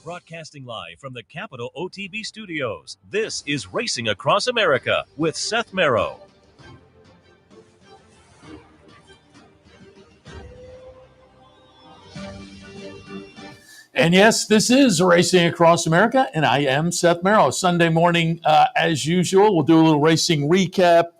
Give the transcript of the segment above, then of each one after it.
Broadcasting live from the Capitol OTB studios, this is Racing Across America with Seth Merrow. And yes, this is Racing Across America, and I am Seth Merrow. Sunday morning, as usual, we'll do a little racing recap,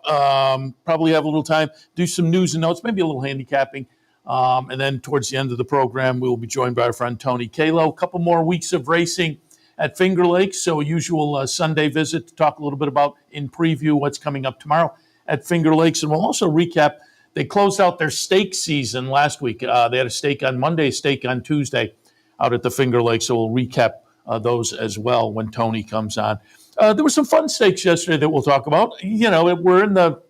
probably have a little time, do some news and notes, maybe a little handicapping. And then towards the end of the program, we will be joined by our friend Tony Calo. A couple more weeks of racing at Finger Lakes, so a usual Sunday visit to talk a little bit about, in preview, what's coming up tomorrow at Finger Lakes. And we'll also recap, they closed out their stake season last week. They had a stake on Monday, a stake on Tuesday out at the Finger Lakes, so we'll recap those as well when Tony comes on. There were some fun stakes yesterday that we'll talk about. You know, we're in the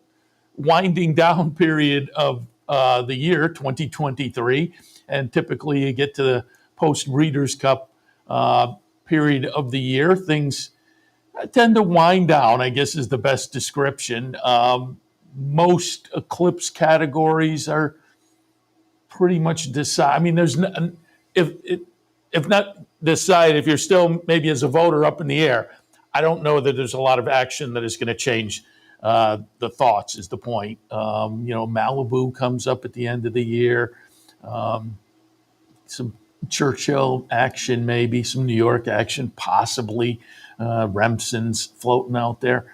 winding down period of the year, 2023, and typically you get to the post-Breeders' Cup period of the year. Things tend to wind down, I guess is the best description. Most Eclipse categories are pretty much decided. I mean, there's if not decide, if you're still maybe as a voter up in the air, I don't know that there's a lot of action that is going to change the thoughts is the point. Malibu comes up at the end of the year. Some Churchill action, maybe some New York action, possibly. Remsen's floating out there.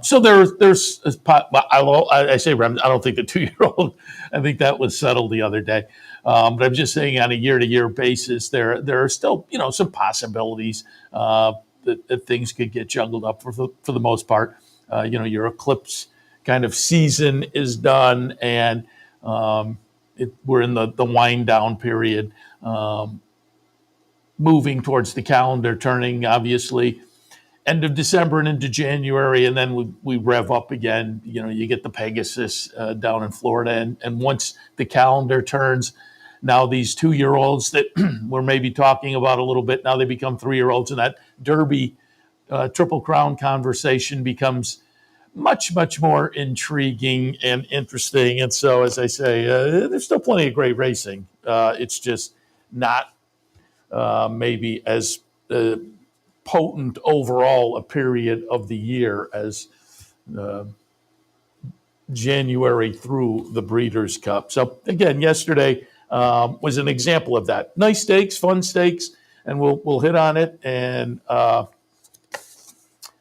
So there's I say Remsen. I don't think the 2-year-old. I think that was settled the other day. But I'm just saying on a year-to-year basis, there are still some possibilities that things could get juggled up for the most part. Your Eclipse kind of season is done, and we're in the wind down period, moving towards the calendar turning, obviously, end of December and into January, and then we rev up again. You get the Pegasus down in Florida, and once the calendar turns, now these 2-year-olds that we're maybe talking about a little bit, now they become 3-year-olds, and that Derby Triple Crown conversation becomes much, much more intriguing and interesting. And so, as I say, there's still plenty of great racing. It's just not maybe as potent overall a period of the year as January through the Breeders' Cup. So, again, yesterday was an example of that. Nice stakes, fun stakes, and we'll hit on it. And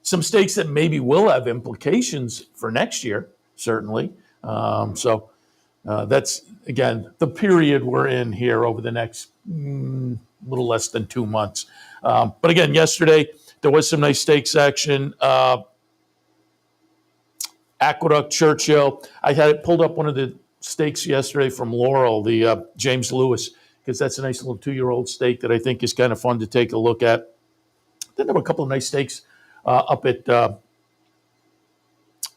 some stakes that maybe will have implications for next year, certainly. So that's, again, the period we're in here over the next little less than 2 months. But again, yesterday there was some nice stakes action. Aqueduct, Churchill. I had it pulled up one of the stakes yesterday from Laurel, the James Lewis, because that's a nice little 2-year-old stake that I think is kind of fun to take a look at. Then there were a couple of nice stakes up at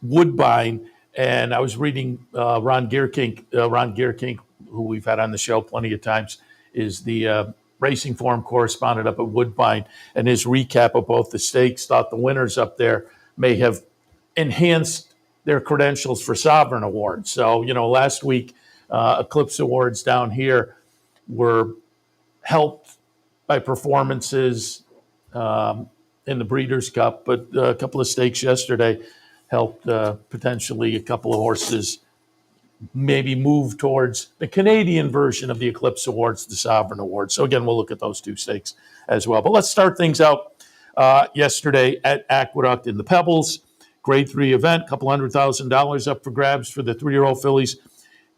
Woodbine, and I was reading Ron Geerkink. Ron Geerkink, who we've had on the show plenty of times, is the racing forum correspondent up at Woodbine, and his recap of both the stakes thought the winners up there may have enhanced their credentials for Sovereign Awards. So, last week, Eclipse Awards down here were helped by performances in the Breeders' Cup, but a couple of stakes yesterday helped potentially a couple of horses maybe move towards the Canadian version of the Eclipse Awards, the Sovereign Awards. So again, we'll look at those 2 stakes as well. But let's start things out yesterday at Aqueduct in the Pebbles. Grade 3 event, couple $100,000 up for grabs for the 3-year-old fillies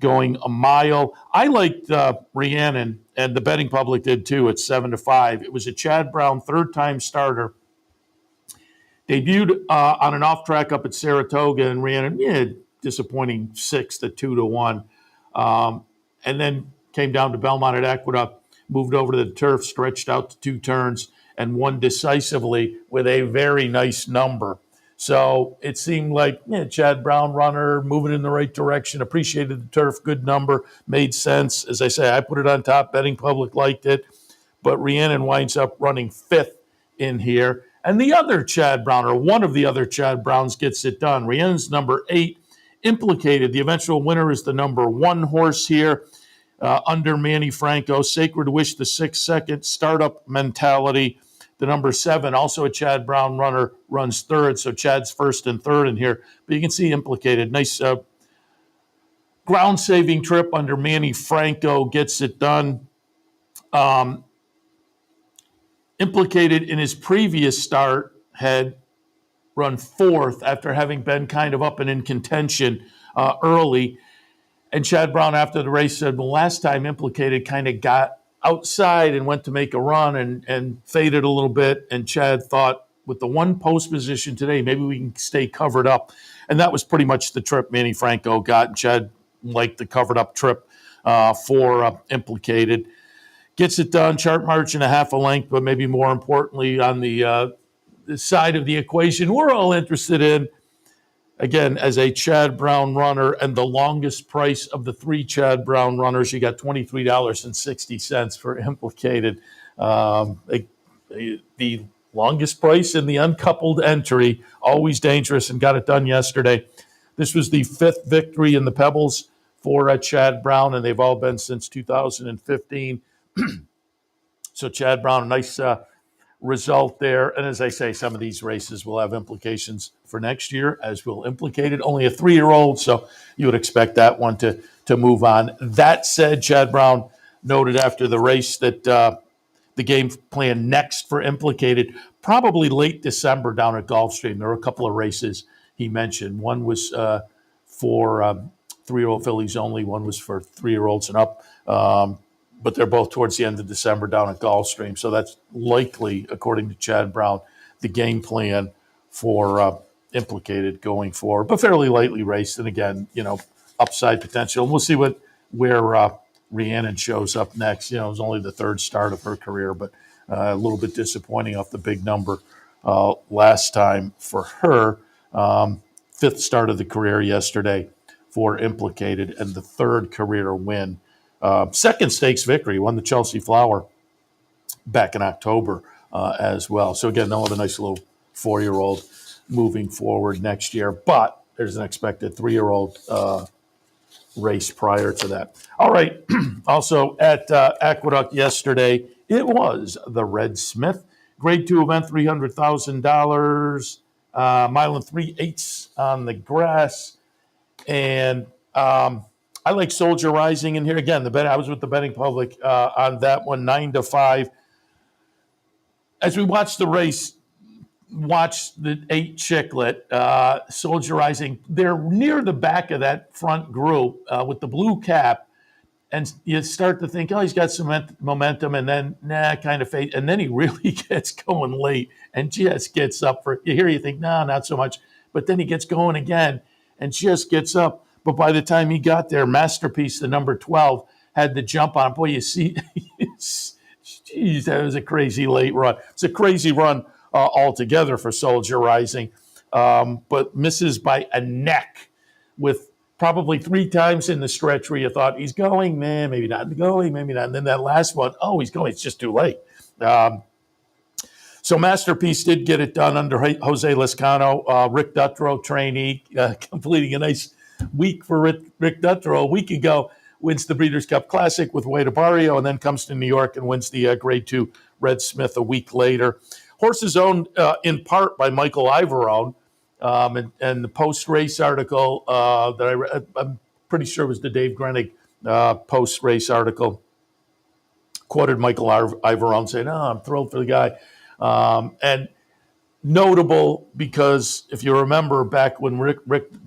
going a mile. I liked Rhiannon, and the betting public did too, at 7-5. It was a Chad Brown third-time starter. Debuted on an off-track up at Saratoga, and Rhiannon, disappointing 6th at 2-1. And then came down to Belmont at Aqueduct, moved over to the turf, stretched out to 2 turns, and won decisively with a very nice number. So it seemed like Chad Brown runner, moving in the right direction, appreciated the turf, good number, made sense. As I say, I put it on top, betting public liked it, but Rhiannon winds up running 5th in here. And the other Chad Brown, or one of the other Chad Browns, gets it done. Rhiannon's number 8, Implicated. The eventual winner is the number 1 horse here. under Manny Franco. Sacred Wish, the 6-second startup mentality. The number 7, also a Chad Brown runner, runs third. So Chad's first and third in here. But you can see Implicated. Nice ground-saving trip under Manny Franco, gets it done. Implicated in his previous start had run fourth after having been kind of up and in contention early. And Chad Brown, after the race, said, well, last time Implicated kind of got outside and went to make a run and faded a little bit. And Chad thought, with the one post position today, maybe we can stay covered up. And that was pretty much the trip Manny Franco got. And Chad liked the covered up trip for Implicated. Gets it done, chart margin a half a length, but maybe more importantly on the side of the equation we're all interested in, again, as a Chad Brown runner and the longest price of the 3 Chad Brown runners, you got $23.60 for Implicated. The longest price in the uncoupled entry, always dangerous, and got it done yesterday. This was the 5th victory in the Pebbles for Chad Brown, and they've all been since 2015. So Chad Brown, a nice result there. And as I say, some of these races will have implications for next year, as will Implicated. Only a 3-year-old, so you would expect that one to move on. That said, Chad Brown noted after the race that the game plan next for Implicated, probably late December down at Gulfstream. There were a couple of races he mentioned. One was for 3-year-old fillies only. One was for 3-year-olds and up. But they're both towards the end of December down at Gulfstream. So that's likely, according to Chad Brown, the game plan for Implicated going forward. But fairly lightly raced, and again, upside potential. And we'll see where Rhiannon shows up next. It was only the 3rd start of her career, but a little bit disappointing off the big number last time for her. 5th start of the career yesterday for Implicated, and the 3rd career win. 2nd stakes victory, won the Chelsea Flower back in October as well. So again, they'll have a nice little 4-year-old moving forward next year, but there's an expected 3-year-old race prior to that. All right, also at Aqueduct yesterday, it was the Red Smith Grade 2 event, $300,000, mile and 3/8 on the grass, and I like Soldier Rising in here. Again, I was with the betting public on that one, 9-5. As we watched the race, watch the 8 Chicklet, Soldier Rising. They're near the back of that front group with the blue cap, and you start to think, oh, he's got some momentum, and then, kind of fade. And then he really gets going late and just gets up for, you think, not so much. But then he gets going again and just gets up. But by the time he got there, Masterpiece, the number 12, had the jump on. Boy, you see, geez, that was a crazy late run. It's a crazy run altogether for Soldier Rising, but misses by a neck with probably 3 times in the stretch where you thought he's going, man, maybe not going, maybe not. And then that last one, he's going, it's just too late. So Masterpiece did get it done under Jose Lescano, Rick Dutrow trainee, completing a nice week for Rick Dutrow. A week ago, wins the Breeders' Cup Classic with Wade Barrio, and then comes to New York and wins the Grade 2 Red Smith a week later. Horses owned in part by Michael Ivorone, and the post-race article that I read, I'm pretty sure it was the Dave Grenig post-race article, quoted Michael Ivorone saying, I'm thrilled for the guy. And notable because if you remember back when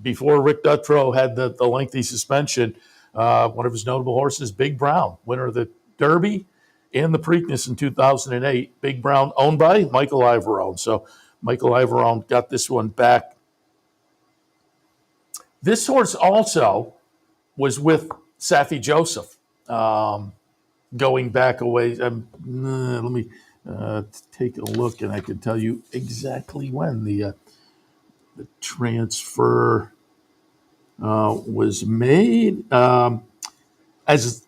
before Rick Dutrow had the lengthy suspension, one of his notable horses, Big Brown, winner of the Derby and the Preakness in 2008. Big Brown owned by Michael Ivorone. So Michael Ivorone got this one back. This horse also was with Saffie Joseph going back a ways. Let me take a look, and I can tell you exactly when the transfer was made. As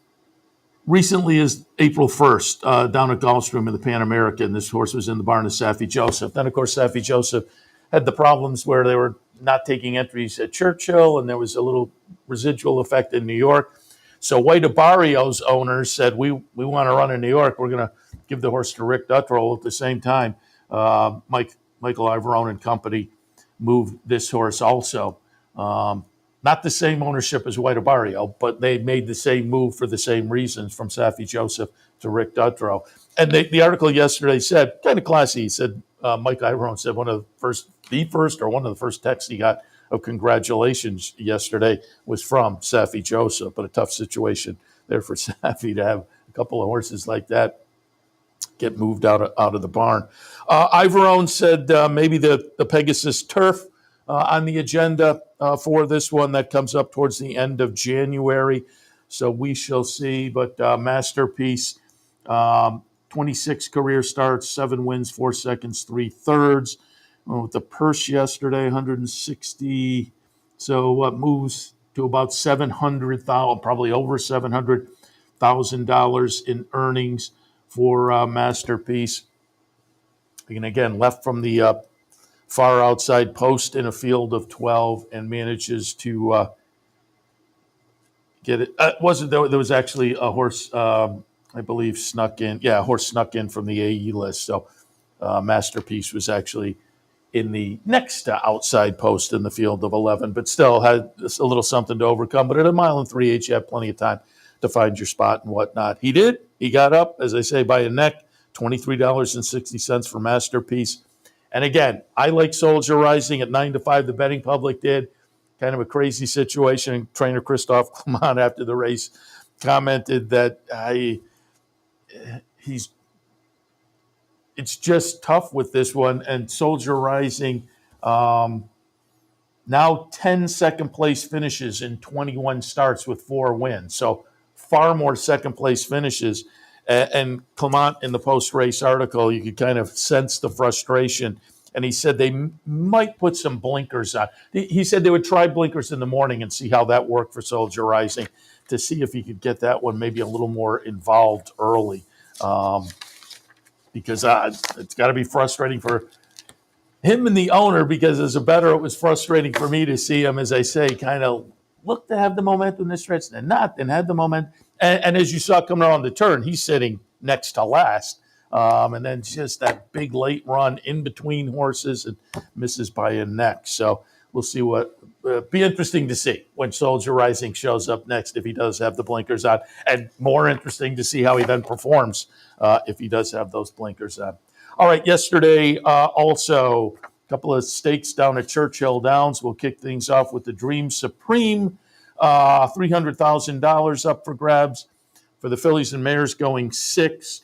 recently as April 1st, down at Gulfstream in the Pan American, this horse was in the barn of Saffie Joseph. Then, of course, Saffie Joseph had the problems where they were not taking entries at Churchill, and there was a little residual effect in New York. So White Barrio's owners said, we want to run in New York. We're going to give the horse to Rick Dutrow. At the same time, Michael Ivarone and company moved this horse also. Not the same ownership as White Barrio, but they made the same move for the same reasons, from Safi Joseph to Rick Dutrow. And the article yesterday said, kind of classy, he said, Mike Ivarone said one of the first texts he got of congratulations yesterday was from Safi Joseph, but a tough situation there for Safi to have a couple of horses like that get moved out of the barn. Ivarone said maybe the Pegasus Turf on the agenda for this one that comes up towards the end of January. So we shall see. But Masterpiece, 26 career starts, 7 wins, 4 seconds, 3 thirds. With the purse yesterday, 160. So what moves to about 700,000, probably over $700,000 in earnings for Masterpiece. And again, left from the far outside post in a field of 12 and manages to get it. Wasn't there was actually a horse, I believe, snuck in. Yeah, a horse snuck in from the AE list. So Masterpiece was actually in the next outside post in the field of 11, but still had a little something to overcome. But at a mile and 3/8, you have plenty of time to find your spot and whatnot. He did. He got up, as I say, by a neck, $23.60 for Masterpiece. And again, I like Soldier Rising at 9-5. The betting public did. Kind of a crazy situation. Trainer Christophe Clement, after the race, commented that it's just tough with this one. And Soldier Rising, now 10 second place finishes in 21 starts with 4 wins. So far more second place finishes. And Clement, in the post-race article, you could kind of sense the frustration. And he said they might put some blinkers on. He said they would try blinkers in the morning and see how that worked for Soldier Rising, to see if he could get that one maybe a little more involved early. Because it's got to be frustrating for him and the owner, because as a bettor, it was frustrating for me to see him, as I say, kind of look to have the momentum this stretch and not, and had the momentum. And as you saw coming around the turn, he's sitting next to last. And then just that big late run in between horses and misses by a neck. So we'll see what be interesting to see when Soldier Rising shows up next, if he does have the blinkers on, and more interesting to see how he then performs if he does have those blinkers on. All right, yesterday also a couple of stakes down at Churchill Downs. We'll kick things off with the Dream Supreme, $300,000 up for grabs for the fillies and mares, going 6.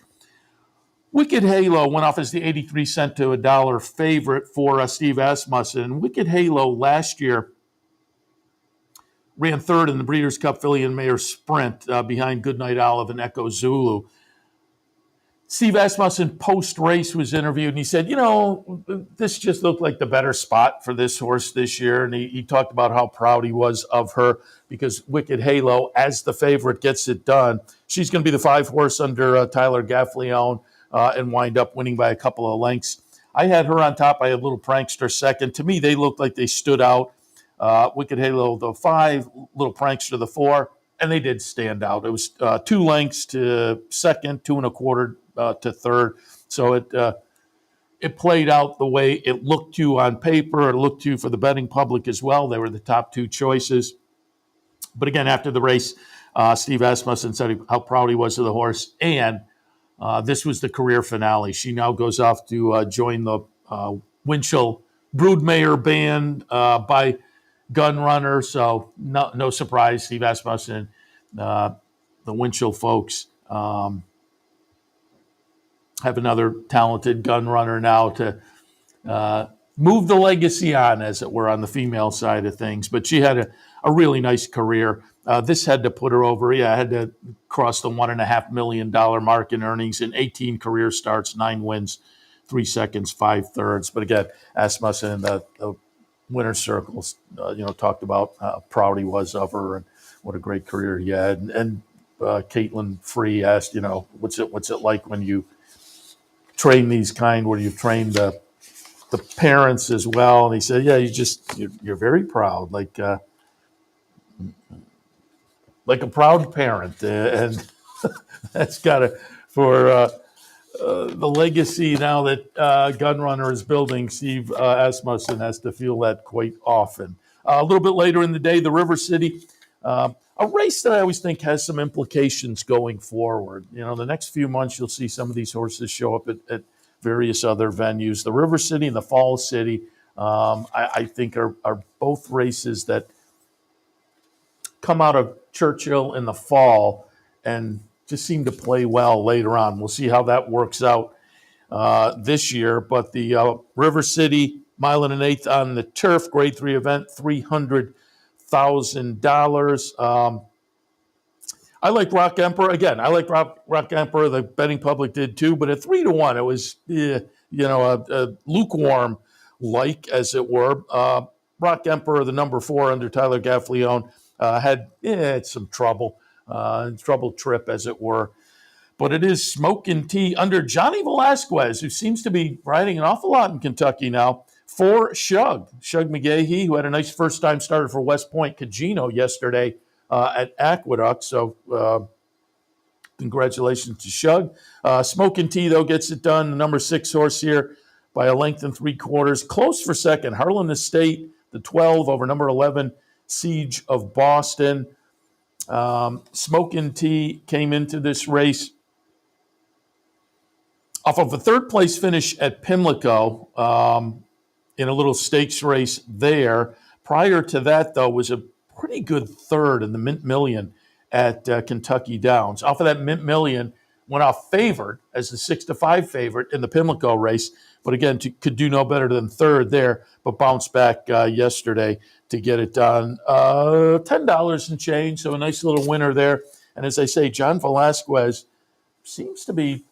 Wicked Halo went off as the 83-cent to $1 favorite for Steve Asmussen. Wicked Halo last year ran third in the Breeders' Cup Filly and Mare Sprint behind Goodnight Olive and Echo Zulu. Steve Asmussen post-race was interviewed, and he said, this just looked like the better spot for this horse this year. And he talked about how proud he was of her, because Wicked Halo, as the favorite, gets it done. She's going to be the 5 horse under Tyler Gaffleone and wind up winning by a couple of lengths. I had her on top. I had Little Prankster second. To me, they looked like they stood out. Wicked Halo, the 5, Little Prankster, the 4, and they did stand out. It was 2 lengths to second, 2 1/4 to third. So it played out the way it looked to on paper. It looked to for the betting public as well. They were the top 2 choices. But again, after the race, Steve Asmussen said how proud he was of the horse, and this was the career finale. She now goes off to join the Winchell Broodmare band by Gun Runner. So no surprise, Steve Asmussen, the Winchell folks have another talented gun runner now to move the legacy on, as it were, on the female side of things. But she had a really nice career. This had to put her over. Had to cross the $1.5 million mark in earnings in 18 career starts, 9 wins, 3 seconds, 5 thirds. But again, Asmussen in the winner's circles, talked about how proud he was of her and what a great career he had. And Caitlin Free asked, what's it like when you train these kind, where you've trained the parents as well? And he said, yeah, you're very proud. Like, like a proud parent, and that's got to for the legacy now that Gunrunner is building. Steve Asmussen has to feel that quite often. A little bit later in the day, the River City, a race that I always think has some implications going forward. You know, the next few months you'll see some of these horses show up at various other venues. The River City and the Fall City, I think, are both races that come out of Churchill in the fall and just seem to play well later on. We'll see how that works out this year. But the River City mile and an eighth on the turf, grade 3 event, $300,000. I like Rock Emperor. Again, I like Rock Emperor. The betting public did too, but at 3-1, it was, a lukewarm like, as it were. Rock Emperor, the number 4 under Tyler Gaffleone, had some trouble trip, as it were. But it is Smokin' Tea under Johnny Velasquez, who seems to be riding an awful lot in Kentucky now, for Shug McGahee, who had a nice first-time starter for West Point Cagino yesterday at Aqueduct. So congratulations to Shug. Smokin' Tea, though, gets it done. The number 6 horse here by a length and 3/4. Close for second. Harlan Estate, the 12 over number 11, Siege of Boston. Smokin' Tea came into this race off of a third-place finish at Pimlico in a little stakes race there. Prior to that, though, was a pretty good third in the Mint Million at Kentucky Downs. Off of that Mint Million, went off favored as the 6-5 favorite in the Pimlico race, but again, could do no better than third there, but bounced back yesterday to get it done. $10 and change, so a nice little winner there. And as I say, John Velasquez seems to be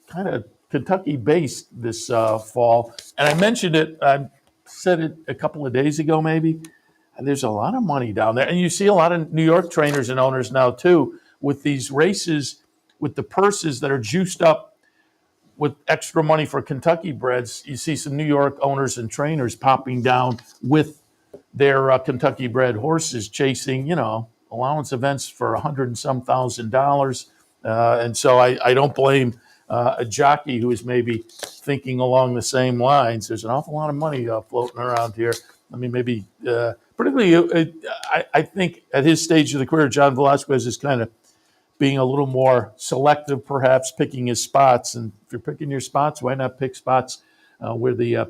kind of Kentucky-based this fall. And I mentioned it, I said it a couple of days ago maybe, and there's a lot of money down there. And you see a lot of New York trainers and owners now too with these races with the purses that are juiced up with extra money for Kentucky breds. You see some New York owners and trainers popping down with their Kentucky bred horses chasing, allowance events for $100 and some thousand. And so I don't blame a jockey who is maybe thinking along the same lines. There's an awful lot of money floating around here. I mean, maybe particularly, I think at his stage of the career, John Velasquez is kind of being a little more selective, perhaps picking his spots. And if you're picking your spots, why not pick spots where the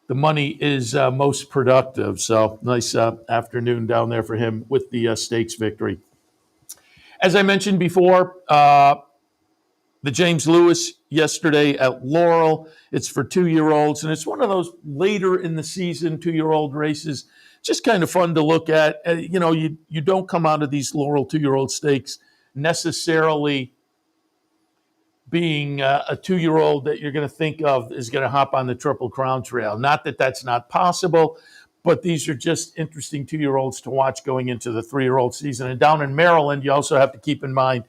money is most productive? So nice afternoon down there for him with the stakes victory. As I mentioned before, the James Lewis yesterday at Laurel. It's for 2-year-olds, and it's one of those later in the season 2-year-old races. Just kind of fun to look at. You don't come out of these Laurel 2-year-old stakes necessarily being a 2-year-old that you're going to think of is going to hop on the Triple Crown Trail. Not that that's not possible, but these are just interesting 2-year-olds to watch going into the 3-year-old season. And down in Maryland, you also have to keep in mind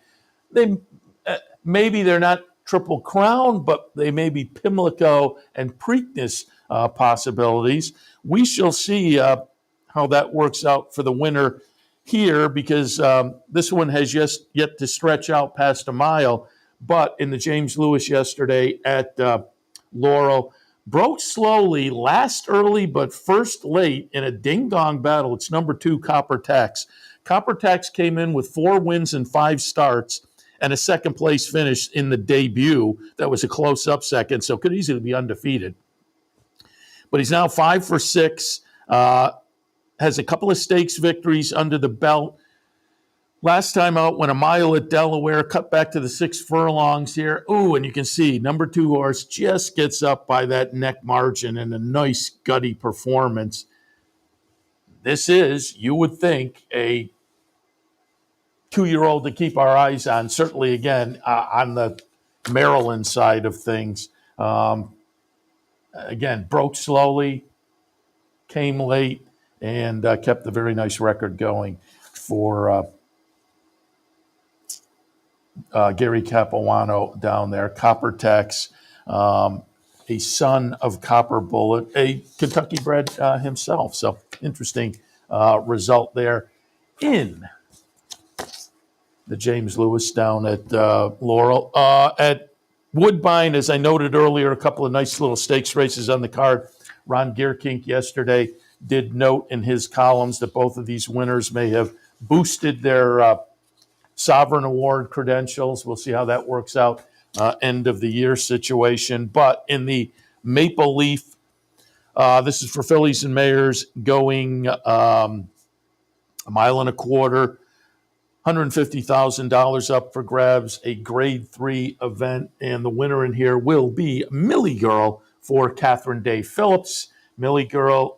maybe they're not Triple Crown, but they may be Pimlico and Preakness possibilities. We shall see how that works out for the winner here, because this one has yet to stretch out past a mile. But in the James Lewis yesterday at Laurel, broke slowly, last early, but first late in a ding-dong battle. It's number 2, Copper Tax. Copper Tax came in with 4 wins and 5 starts and a second-place finish in the debut. That was a close-up second, so could easily be undefeated. But he's now 5 for 6, has a couple of stakes victories under the belt. Last time out, went a mile at Delaware, cut back to the 6 furlongs here. Ooh, and you can see number 2 horse just gets up by that neck margin in a nice gutty performance. This is, you would think, a 2-year-old to keep our eyes on, certainly, again, on the Maryland side of things. Again, broke slowly, came late, and kept a very nice record going for Gary Capuano down there. Copper Tex, a son of Copper Bullet, a Kentucky bred himself. So interesting result there in the James Lewis down at Laurel. At Woodbine, as I noted earlier, a couple of nice little stakes races on the card. Ron Gierkink yesterday did note in his columns that both of these winners may have boosted their Sovereign Award credentials. We'll see how that works out, end of the year situation. But in the Maple Leaf, this is for fillies and mares going a mile and a quarter, $150,000 up for grabs, a grade 3 event. And the winner in here will be Millie Girl for Catherine Day Phillips. Millie Girl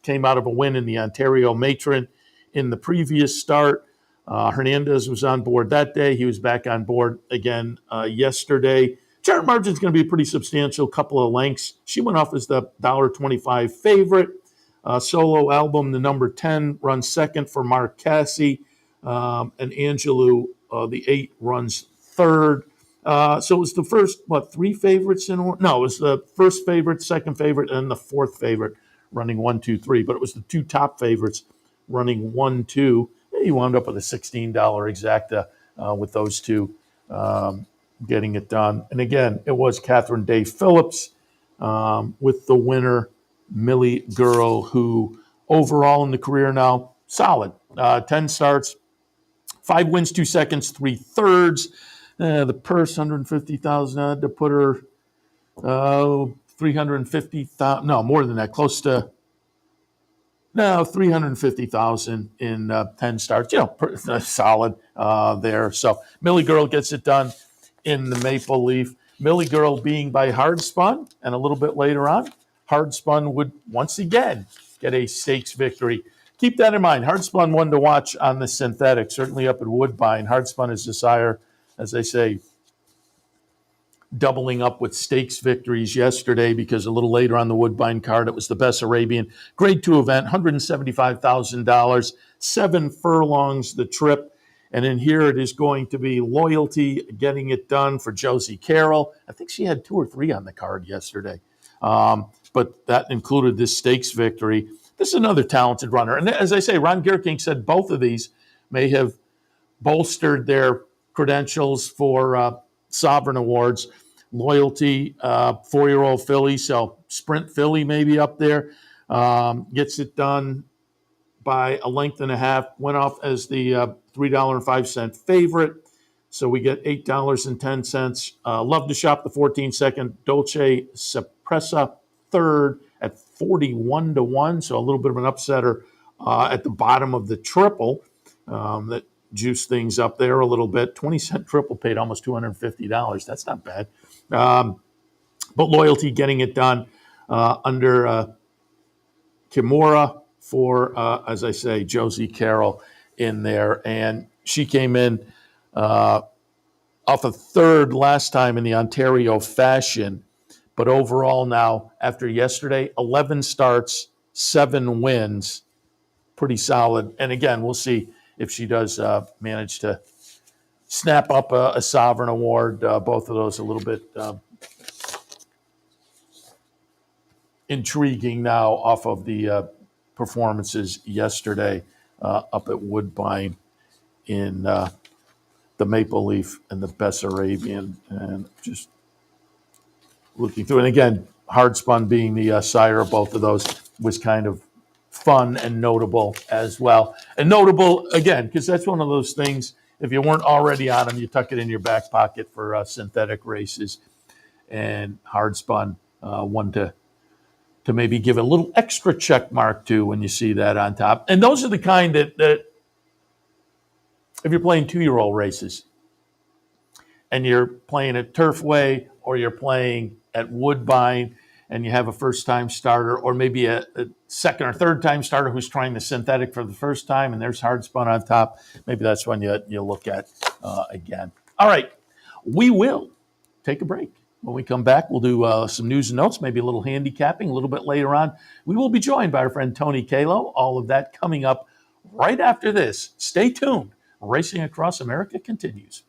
came out of a win in the Ontario Matron in the previous start. Hernandez was on board that day. He was back on board again yesterday. Chart margin's going to be pretty substantial, couple of lengths. She went off as the $1.25 favorite. Solo album, the number 10, runs second for Mark Cassie. And Angelou, the 8, runs third. So it was the first, 3 favorites in order? No, it was the first favorite, second favorite, and the fourth favorite running 1, 2, 3. But it was the 2 top favorites running 1, 2. He wound up with a $16 exacta with those 2 getting it done. And again, it was Catherine Day Phillips with the winner, Millie Girl, who overall in the career now, solid. 10 starts, 5 wins, 2 seconds, 3 thirds. The purse, $150,000 to put her $350,000. No, more than that, close to $350,000 in 10 starts. Solid there. So Millie Girl gets it done in the Maple Leaf. Millie Girl being by Hard Spun, and a little bit later on, Hard Spun would once again get a stakes victory. Keep that in mind. Hard Spun one to watch on the synthetic, certainly up at Woodbine. Hard Spun is the sire, as they say, doubling up with stakes victories yesterday, because a little later on the Woodbine card, it was the Bess Arabian Grade 2 event, $175,000, 7 furlongs the trip. And in here it is going to be Loyalty getting it done for Josie Carroll. I think she had 2 or 3 on the card yesterday. But that included this stakes victory. This is another talented runner. And as I say, Ron Gierkink said both of these may have bolstered their credentials for Sovereign Awards. Loyalty, 4-year-old filly, so sprint filly maybe up there. Gets it done by a length and a half. Went off as the $3.05 favorite. So we get $8.10. Love to Shop, the 14-second. Dolce Suppressa, third at 41-1. So a little bit of an upsetter at the bottom of the triple that juiced things up there a little bit. 20-cent triple paid almost $250. That's not bad. But Loyalty getting it done under Kimura for, as I say, Josie Carroll in there. And she came in off a third last time in the Ontario Fashion. But overall now, after yesterday, 11 starts, 7 wins. Pretty solid. And again, we'll see if she does manage to snap up a Sovereign Award. Both of those a little bit intriguing now off of the performances yesterday up at Woodbine in the Maple Leaf and the Bess Arabian. And just looking through. And again, Hard Spun being the sire of both of those was kind of fun and notable as well. And notable, again, because that's one of those things, if you weren't already on them, you tuck it in your back pocket for synthetic races. And Hard Spun, one to maybe give a little extra check mark to when you see that on top. And those are the kind that if you're playing 2-year-old races and you're playing at Turfway or you're playing at Woodbine and you have a first-time starter or maybe a second or third-time starter who's trying the synthetic for the first time and there's Hard Spun on top, maybe that's when you look at again. All right, we will take a break. When we come back, we'll do some news and notes, maybe a little handicapping a little bit later on. We will be joined by our friend Tony Calo. All of that coming up right after this. Stay tuned. Racing Across America continues.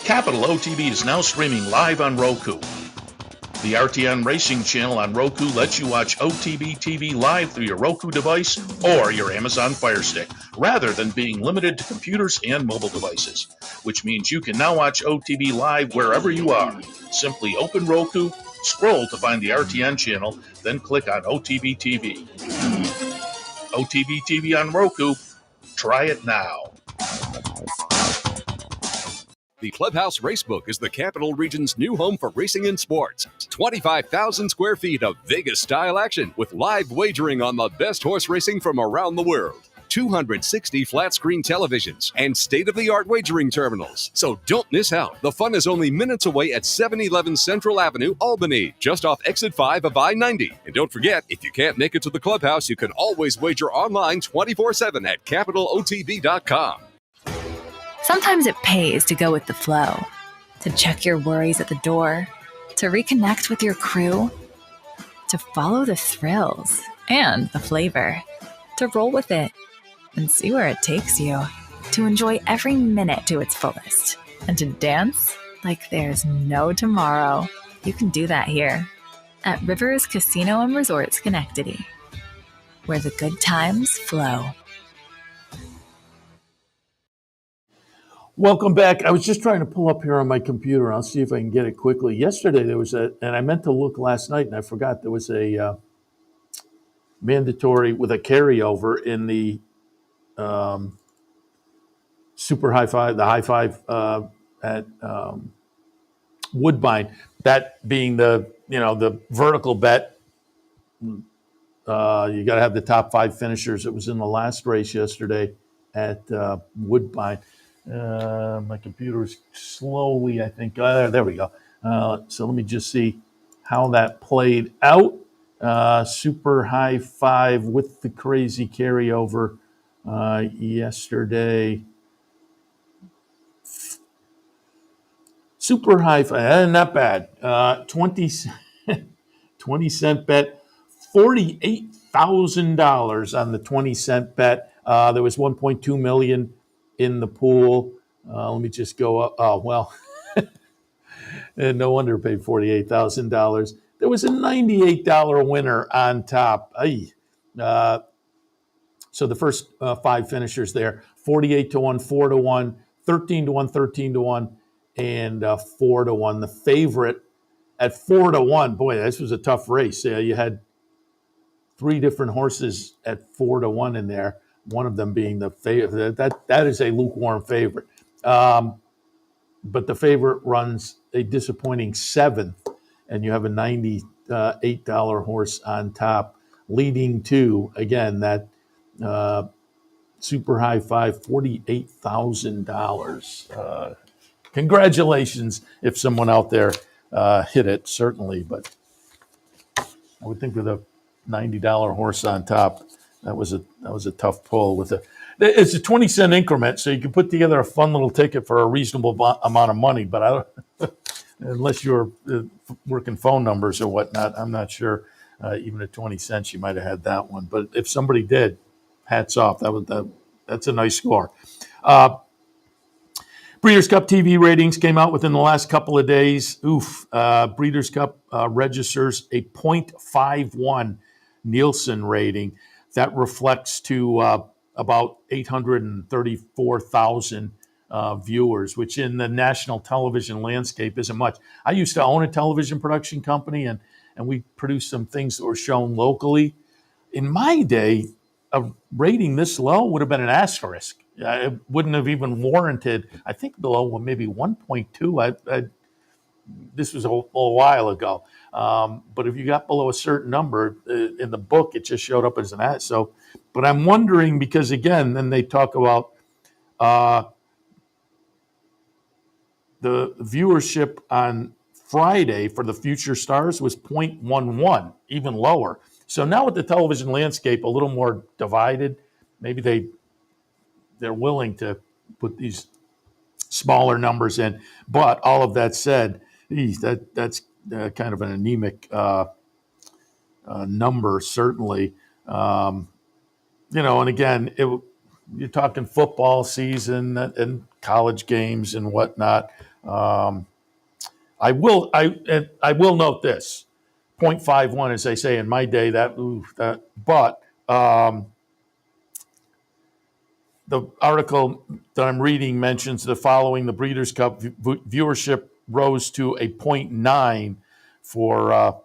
Capital OTB is now streaming live on Roku. The RTN Racing channel on Roku lets you watch OTB TV live through your Roku device or your Amazon Fire Stick, rather than being limited to computers and mobile devices, which means you can now watch OTB live wherever you are. Simply open Roku, scroll to find the RTN channel, then click on OTB TV. OTB TV on Roku. Try it now. The Clubhouse Racebook is the Capital Region's new home for racing and sports. 25,000 square feet of Vegas-style action with live wagering on the best horse racing from around the world. 260 flat-screen televisions and state-of-the-art wagering terminals. So don't miss out. The fun is only minutes away at 711 Central Avenue, Albany, just off Exit 5 of I-90. And don't forget, if you can't make it to the Clubhouse, you can always wager online 24/7 at capitalotb.com. Sometimes it pays to go with the flow, to check your worries at the door, to reconnect with your crew, to follow the thrills and the flavor, to roll with it and see where it takes you, to enjoy every minute to its fullest, and to dance like there's no tomorrow. You can do that here at Rivers Casino and Resort Schenectady, where the good times flow. Welcome back. I was just trying to pull up here on my computer. I'll see if I can get it quickly. Yesterday there was and I meant to look last night and I forgot, there was a mandatory with a carryover in the super high five, the high five at Woodbine. That being the vertical bet. You got to have the top 5 finishers. It was in the last race yesterday at Woodbine. My computer's slowly, I think. There we go. So let me just see how that played out. Super high five with the crazy carryover yesterday. Super high five, not bad. 20 cent bet, $48,000 on the 20 cent bet. There was 1.2 million in the pool. Let me just go up. Oh, well, and no wonder it paid $48,000. There was a $98 winner on top. So the first 5 finishers there, 48 to 1, 4 to 1, 13 to 1, 13 to 1, and 4 to 1. The favorite at 4 to 1. Boy, this was a tough race. You had 3 different horses at 4 to 1 in there. One of them being the favorite. That is a lukewarm favorite. But the favorite runs a disappointing 7th, and you have a $98 horse on top, leading to, again, that super high five, $48,000. Congratulations if someone out there hit it, certainly. But I would think with a $90 horse on top, that was a tough pull. It's a 20-cent increment, so you can put together a fun little ticket for a reasonable amount of money. But unless you're working phone numbers or whatnot, I'm not sure. Even at 20 cents, you might have had that one. But if somebody did, hats off. That's a nice score. Breeders' Cup TV ratings came out within the last couple of days. Breeders' Cup registers a .51 Nielsen rating. That reflects to about 834,000 viewers, which in the national television landscape isn't much. I used to own a television production company, and we produced some things that were shown locally. In my day, a rating this low would have been an asterisk. It wouldn't have even warranted, I think below maybe 1.2. This was a while ago. But if you got below a certain number in the book, it just showed up as an ad. So, but I'm wondering, because again, then they talk about the viewership on Friday for the Future Stars was .11, even lower. So now with the television landscape a little more divided, maybe they're willing to put these smaller numbers in. But all of that said, that's kind of an anemic number, certainly. And again, you're talking football season and college games and whatnot. will note this: 0.51, as they say in my day. But the article that I'm reading mentions the following: the Breeders' Cup viewership rose to a 0.9 for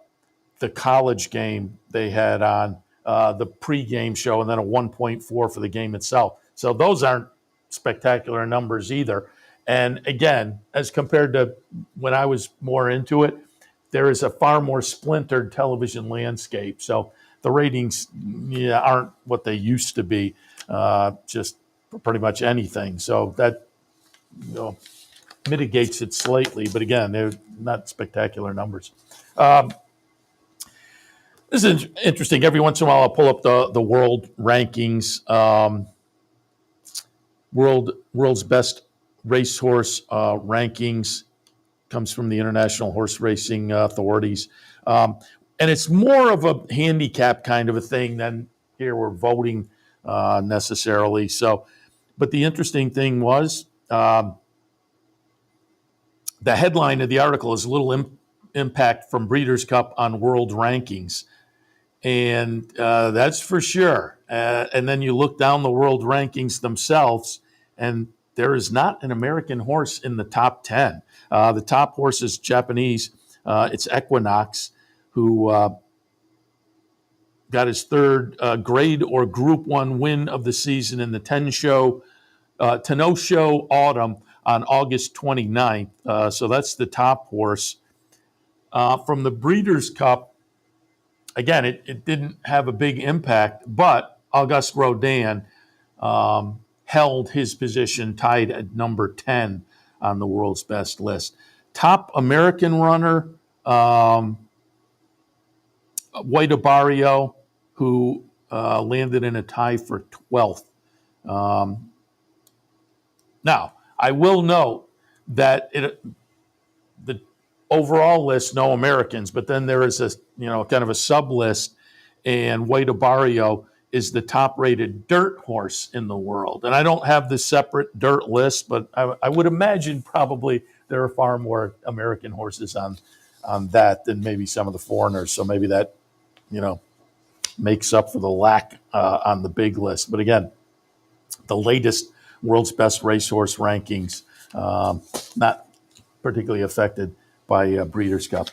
the college game they had on the pregame show, and then a 1.4 for the game itself. So those aren't spectacular numbers either. And again, as compared to when I was more into it, there is a far more splintered television landscape. So the ratings aren't what they used to be, just for pretty much anything. So that mitigates it slightly. But again, they're not spectacular numbers. This is interesting. Every once in a while, I'll pull up the world rankings. World's best racehorse rankings comes from the International Horse Racing Authorities. And it's more of a handicap kind of a thing than here we're voting necessarily. So, but the interesting thing was the headline of the article is little impact from Breeders' Cup on world rankings. And that's for sure. And then you look down the world rankings themselves, and there is not an American horse in the top 10. The top horse is Japanese. It's Equinox, who got his third grade or Group 1 win of the season in the Tenno Show Autumn on August 29th. So that's the top horse. From the Breeders' Cup, again, it didn't have a big impact, but Auguste Rodin held his position tied at number 10 on the world's best list. Top American runner, White Barrio, who landed in a tie for 12th. Now, I will note that the overall list, no Americans, but then there is a kind of a sub list, and White Barrio is the top rated dirt horse in the world. And I don't have the separate dirt list, but I would imagine probably there are far more American horses on that than maybe some of the foreigners. So maybe that makes up for the lack on the big list. But again, the latest world's best racehorse rankings, not particularly affected by Breeders' Cup.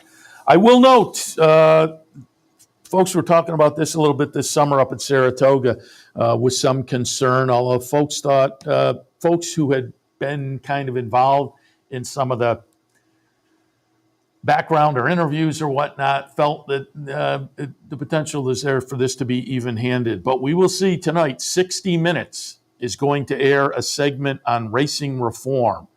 I will note, folks were talking about this a little bit this summer up at Saratoga with some concern, although folks thought, folks who had been kind of involved in some of the background or interviews or whatnot felt that the potential is there for this to be even-handed. But we will see tonight. 60 Minutes is going to air a segment on racing reform.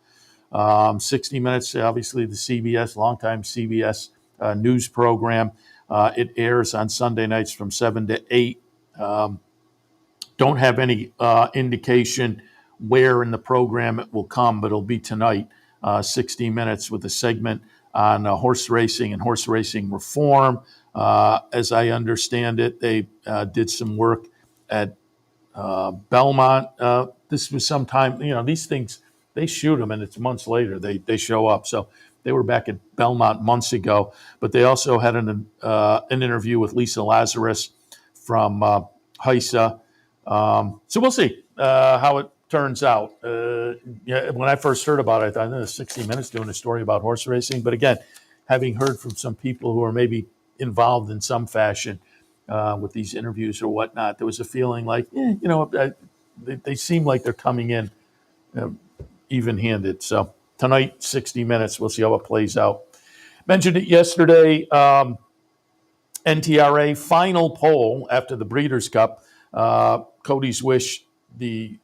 60 Minutes, obviously the CBS, longtime CBS news program. It airs on Sunday nights from 7 to 8. Don't have any indication where in the program it will come, but it'll be tonight, 60 Minutes with a segment on horse racing and horse racing reform. As I understand it, they did some work at Belmont. This was some time, these things, they shoot them and it's months later they show up. So they were back at Belmont months ago, but they also had an interview with Lisa Lazarus from HISA. So we'll see how it turns out. When I first heard about it, I thought 60 Minutes doing a story about horse racing. But again, having heard from some people who are maybe involved in some fashion with these interviews or whatnot, there was a feeling like, they seem like they're coming in even-handed. So tonight, 60 Minutes, we'll see how it plays out. Mentioned it yesterday, NTRA final poll after the Breeders' Cup. Cody's Wish, the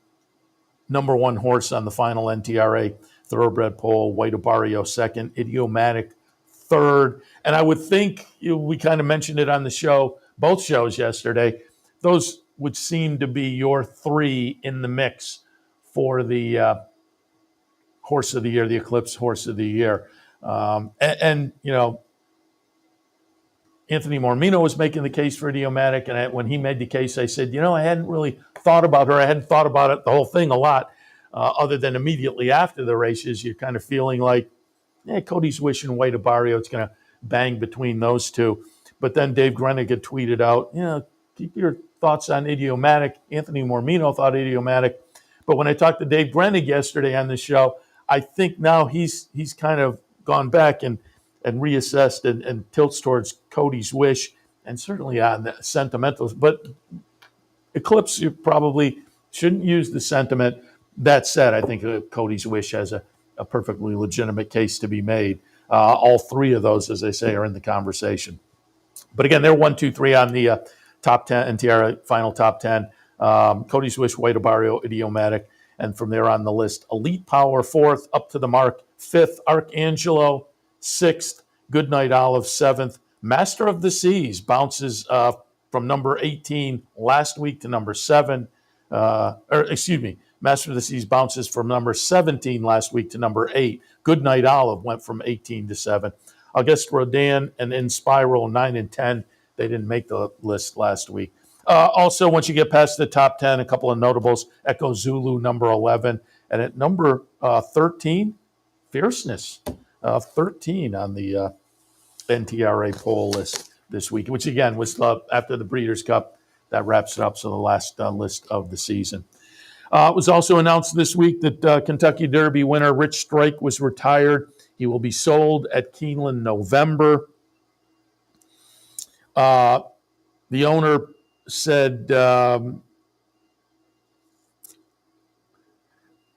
number one horse on the final NTRA thoroughbred poll, White Barrio second, Idiomatic third. And I would think, we kind of mentioned it on the show, both shows yesterday, those would seem to be your three in the mix for the Horse of the Year, the Eclipse Horse of the Year. Anthony Mormino was making the case for Idiomatic, and when he made the case, I said, I hadn't really thought about her. I hadn't thought about the whole thing a lot, other than immediately after the races, you're kind of feeling like, Cody Swish and White Barrio, it's going to bang between those two. But then Dave Grenig had tweeted out, keep your thoughts on Idiomatic. Anthony Mormino thought Idiomatic. But when I talked to Dave Grenig yesterday on the show, I think now he's kind of gone back and reassessed and tilts towards Cody's Wish, and certainly on the sentimentals. But Eclipse, you probably shouldn't use the sentiment. That said, I think Cody's Wish has a perfectly legitimate case to be made. All three of those, as I say, are in the conversation. But again, they're 1, 2, 3 on the top 10, NTR final top 10. Cody's Wish, White Barrio, Idiomatic. And from there on the list, Elite Power 4th, Up to the Mark 5th, Archangelo 6th, Goodnight Olive 7th. Master of the Seas bounces from number 18 last week to number 7. Master of the Seas bounces from number 17 last week to number 8. Goodnight Olive went from 18 to 7. Auguste Rodin and In Spiral 9 and 10. They didn't make the list last week. Also, once you get past the top 10, a couple of notables. Echo Zulu, number 11. And at number 13, Fierceness. 13 on the NTRA poll list this week, which, again, was after the Breeders' Cup. That wraps it up. So the last list of the season. It was also announced this week that Kentucky Derby winner Rich Strike was retired. He will be sold at Keeneland November. The owner said the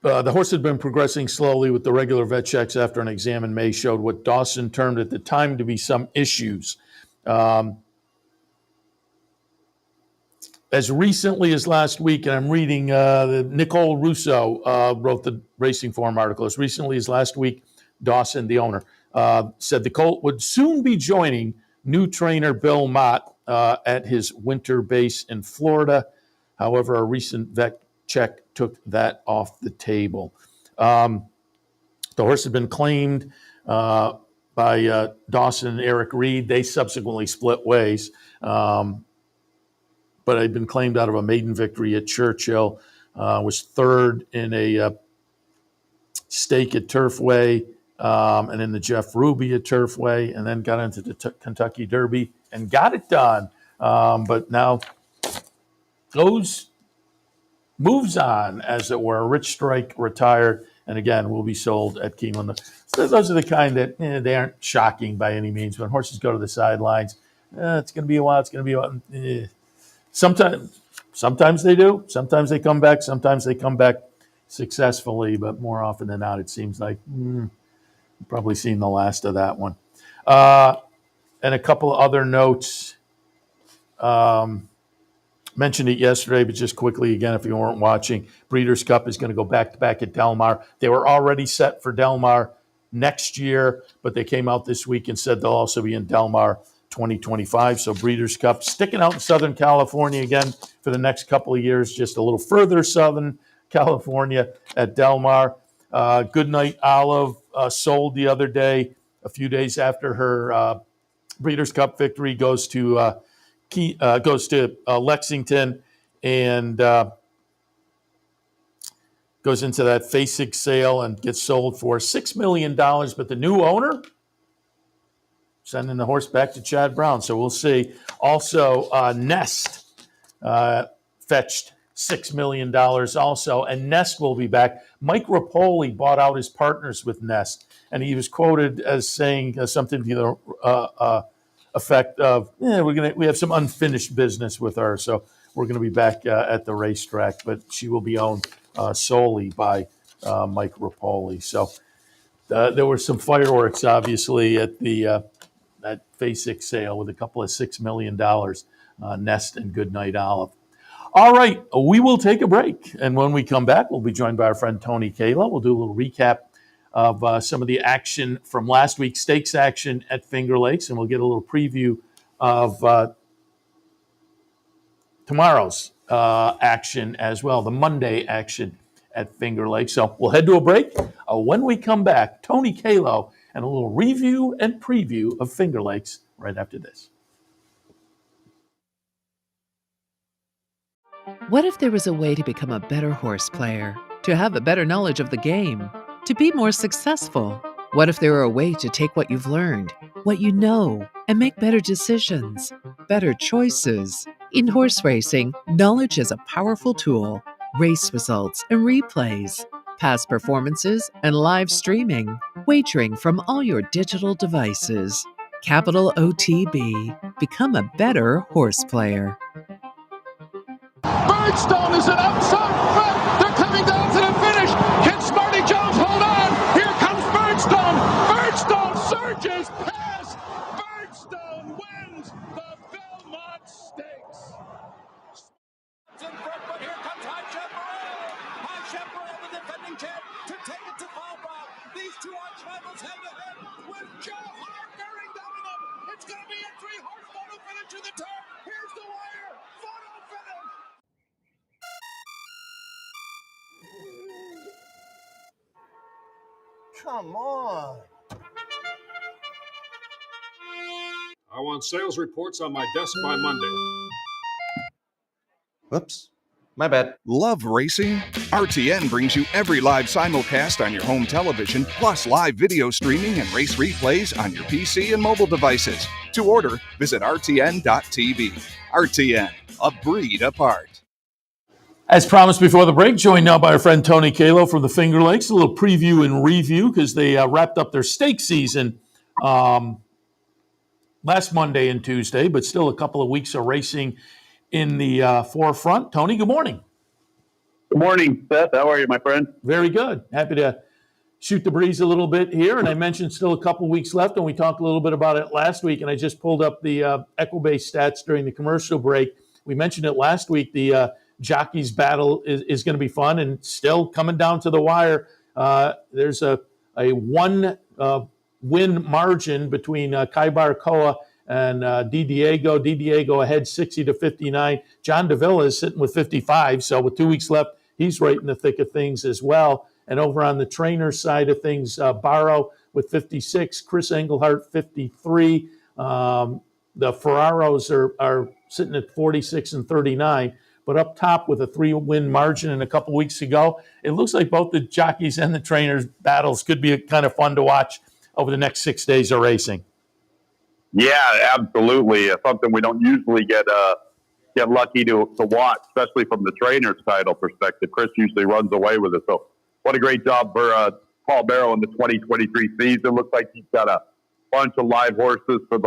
horse had been progressing slowly with the regular vet checks after an exam in May showed what Dawson termed at the time to be some issues. As recently as last week, and I'm reading Nicole Russo wrote the Racing Form article. As recently as last week, Dawson, the owner, said the colt would soon be joining new trainer Bill Mott at his winter base in Florida. However, a recent vet check took that off the table. The horse had been claimed by Dawson and Eric Reed. They subsequently split ways. But had been claimed out of a maiden victory at Churchill, was third in a stake at Turfway, and in the Jeff Ruby at Turfway, and then got into the Kentucky Derby and got it done. But now moves on, as it were. Rich Strike retired, and again, will be sold at Keeneland. So those are the kind that they aren't shocking by any means. When horses go to the sidelines, it's going to be a while, it's going to be a while. Sometimes they do. Sometimes they come back. Sometimes they come back successfully, but more often than not, it seems like you've probably seen the last of that one. And a couple of other notes. Mentioned it yesterday, but just quickly again, if you weren't watching, Breeders' Cup is going to go back-to-back at Del Mar. They were already set for Del Mar next year, but they came out this week and said they'll also be in Del Mar 2025. So Breeders' Cup sticking out in Southern California again for the next couple of years, just a little further Southern California at Del Mar. Goodnight Olive sold the other day, a few days after her Breeders' Cup victory, goes to Lexington and goes into that FASIC sale and gets sold for $6 million. But the new owner sending the horse back to Chad Brown. So we'll see. Also, Nest fetched $6 million also, and Nest will be back. Mike Rapoli bought out his partners with Nest, and he was quoted as saying something to the effect of, we have some unfinished business with her, so we're going to be back at the racetrack, but she will be owned solely by Mike Rapoli. So there were some fireworks, obviously, at the that FASIC sale with a couple of $6 million, Nest and Goodnight Olive. All right, we will take a break, and when we come back, we'll be joined by our friend Tony Calo. We'll do a little recap of some of the action from last week's stakes action at Finger Lakes, and we'll get a little preview of tomorrow's action as well, the Monday action at Finger Lakes. So we'll head to a break. When we come back, Tony Calo and a little review and preview of Finger Lakes right after this. What if there was a way to become a better horse player, to have a better knowledge of the game, to be more successful? What if there were a way to take what you've learned, what you know, and make better decisions, better choices? In horse racing, knowledge is a powerful tool. Race results and replays, past performances and live streaming, wagering from all your digital devices. Capital OTB. Become a better horse player. Birdstone is an outside front. They're coming down to the finish. Can Smarty Jones hold on? Here comes Birdstone. Birdstone surges past. Birdstone wins the Belmont Stakes. In front, but here comes High Chaparral. High Chaparral, the defending champ, to take it to Falbrough. These two arch rivals head to head with Joe Hart bearing down on them. It's going to be a three-horse photo finish to the turn. Here's the wire. Photo finish. Come on. I want sales reports on my desk by Monday. Whoops. My bad. Love racing? RTN brings you every live simulcast on your home television, plus live video streaming and race replays on your PC and mobile devices. To order, visit rtn.tv. RTN, a breed apart. As promised before the break, joined now by our friend Tony Calo from the Finger Lakes. A little preview and review because they wrapped up their stake season last Monday and Tuesday, but still a couple of weeks of racing in the forefront. Tony, good morning. Good morning, Seth. How are you, my friend? Very good. Happy to shoot the breeze a little bit here. And I mentioned still a couple weeks left, and we talked a little bit about it last week. And I just pulled up the Equibase stats during the commercial break. We mentioned it last week. The jockeys battle is going to be fun and still coming down to the wire. There's a one win margin between Kai Barcoa and Di Diego. Di Diego ahead 60-59. John Davila is sitting with 55. So with 2 weeks left, he's right in the thick of things as well. And over on the trainer side of things, Barrow with 56, Chris Engelhardt 53. The Ferraros are sitting at 46 and 39. But up top with a 3-win margin and a couple weeks ago, it looks like both the jockeys and the trainers' battles could be kind of fun to watch over the next 6 days of racing. Yeah, absolutely. Something we don't usually get lucky to watch, especially from the trainer's title perspective. Chris usually runs away with it. So what a great job for Paul Barrow in the 2023 season. Looks like he's got a bunch of live horses for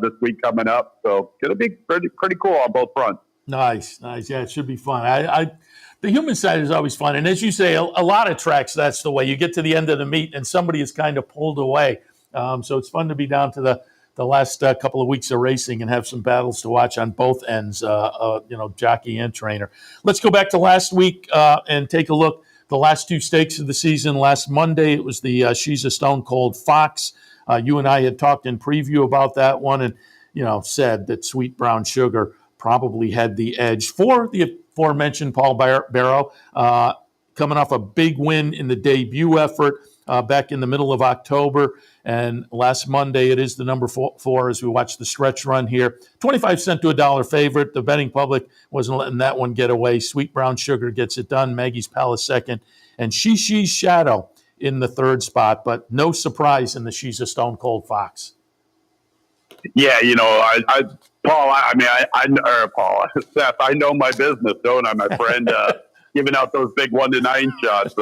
this week coming up. So it's going to be pretty cool on both fronts. Nice. Yeah, it should be fun. The human side is always fun. And as you say, a lot of tracks, that's the way. You get to the end of the meet and somebody is kind of pulled away. So it's fun to be down to the last couple of weeks of racing and have some battles to watch on both ends, jockey and trainer. Let's go back to last week and take a look. The last 2 stakes of the season. Last Monday, it was the She's a Stone Cold Fox. You and I had talked in preview about that one and, said that Sweet Brown Sugar probably had the edge for the aforementioned Paul Barrow, coming off a big win in the debut effort back in the middle of October. And last Monday, it is the number 4 as we watch the stretch run here. 25 cent to $1 favorite. The betting public wasn't letting that one get away. Sweet Brown Sugar gets it done. Maggie's Palace second. And She's Shadow in the 3rd spot. But no surprise in the She's a Stone Cold Fox. Yeah, Paul, Seth, I know my business, don't I, my friend? Giving out those big 1-9 shots.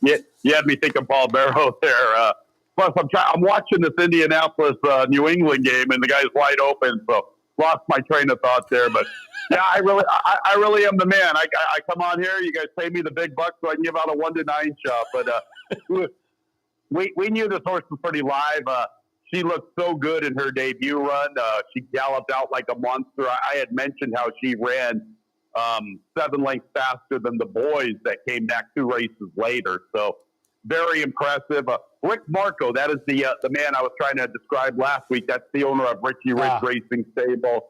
You had me thinking Paul Barrow there. Plus, I'm watching this Indianapolis New England game, and the guy's wide open, so lost my train of thought there. But yeah, I really am the man. I come on here, you guys pay me the big bucks so I can give out a 1-9 shot. But we knew this horse was pretty live. She looked so good in her debut run. She galloped out like a monster. I had mentioned how she ran 7 lengths faster than the boys that came back 2 races later. So very impressive. Rick Marco, that is the man I was trying to describe last week. That's the owner of Richie Rich Racing Stable.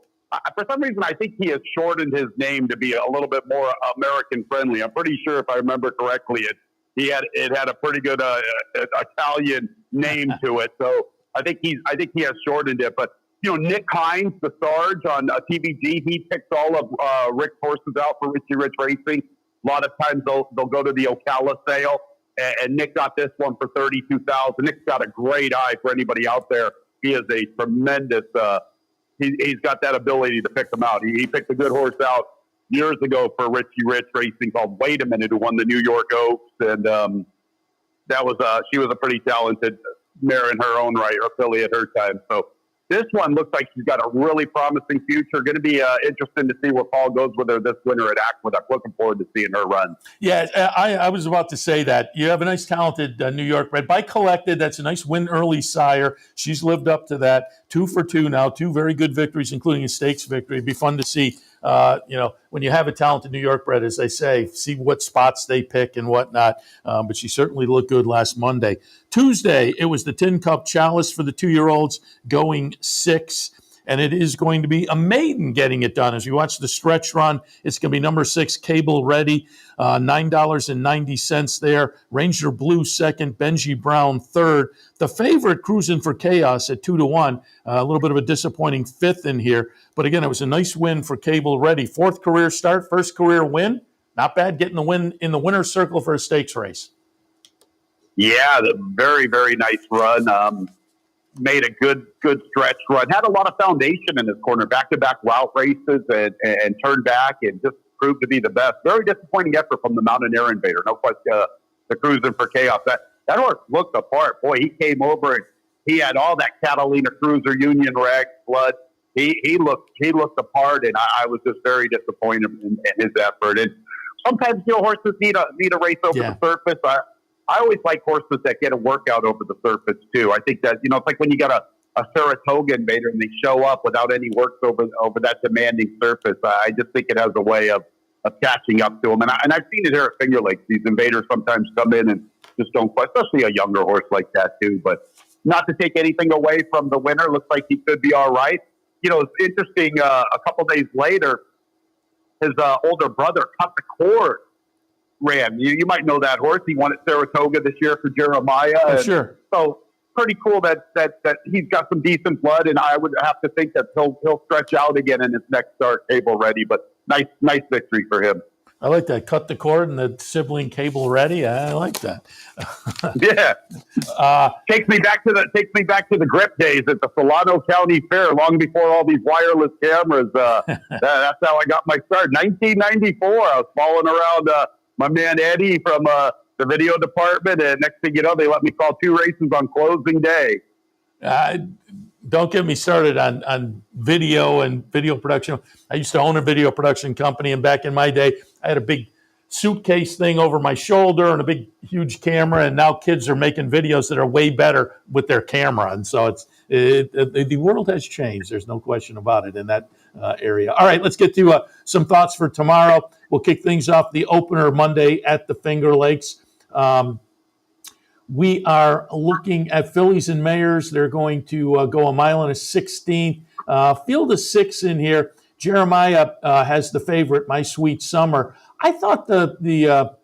For some reason, I think he has shortened his name to be a little bit more American friendly. I'm pretty sure, if I remember correctly, it had a pretty good Italian name to it. So I think he has shortened it. But Nick Hines, the Sarge on TVG, he picks all of Rick's horses out for Richie Rich Racing. A lot of times they'll go to the Ocala sale, and Nick got this one for $32,000. Nick's got a great eye for anybody out there. He is a tremendous. He's got that ability to pick them out. He picked a good horse out years ago for Richie Rich Racing called Wait a Minute, who won the New York Oaks, and that was she was a pretty talented mare in her own right, or filly at her time. So this one looks like she's got a really promising future. Going to be interesting to see where Paul goes with her this winter at Aqueduct. Looking forward to seeing her run. Yeah, I was about to say that. You have a nice, talented New York bred. By Collected, that's a nice win early sire. She's lived up to that. 2 for 2 now, 2 very good victories, including a stakes victory. It'd be fun to see, when you have a talented New York bred, as they say, see what spots they pick and whatnot. But she certainly looked good last Monday. Tuesday, it was the Tin Cup Chalice for the 2-year-olds going 6. And it is going to be a maiden getting it done. As you watch the stretch run, it's going to be number 6, Cable Ready, $9.90 there. Ranger Blue second, Benji Brown third. The favorite cruising for chaos at 2-1. A little bit of a disappointing fifth in here. But again, it was a nice win for Cable Ready. 4th career start, 1st career win. Not bad getting the win in the winner's circle for a stakes race. Yeah, very, very nice run. Made a good stretch run. Had a lot of foundation in his corner, back-to-back route races, and turned back and just proved to be the best. Very disappointing effort from the Mountain Air Invader. No question, the cruising for chaos. That horse looked apart. Boy, he came over and he had all that Catalina Cruiser Union rag blood. He looked apart, and I was just very disappointed in his effort. And sometimes horses need a race over the surface. I always like horses that get a workout over the surface too. I think that, it's like when you got a Saratoga invader and they show up without any work over that demanding surface. I just think it has a way of catching up to them. And I've seen it here at Finger Lakes. These invaders sometimes come in and just don't quite, especially a younger horse like that too. But not to take anything away from the winner. Looks like he could be all right. It's interesting. A couple days later, his older brother cut the cord. Ran. You might know that horse. He won at Saratoga this year for Jeremiah. Oh, sure. So pretty cool that he's got some decent blood, and I would have to think that he'll stretch out again in his next start, Cable Ready. But nice victory for him. I like that. Cut the cord and the sibling Cable Ready. I like that. Yeah. Takes me back to the grip days at the Solano County Fair, long before all these wireless cameras. That's how I got my start. 1994. I was following around my man Eddie from the video department, and next thing you know, they let me call 2 races on closing day. Don't get me started on video and video production. I used to own a video production company, and back in my day, I had a big suitcase thing over my shoulder and a big, huge camera, and now kids are making videos that are way better with their camera. And so the world has changed. There's no question about it in that area. All right, let's get to some thoughts for tomorrow. We'll kick things off the opener Monday at the Finger Lakes. We are looking at fillies and mares. They're going to go a mile and a 16th. Field of 6 in here. Jeremiah has the favorite, My Sweet Summer. I thought the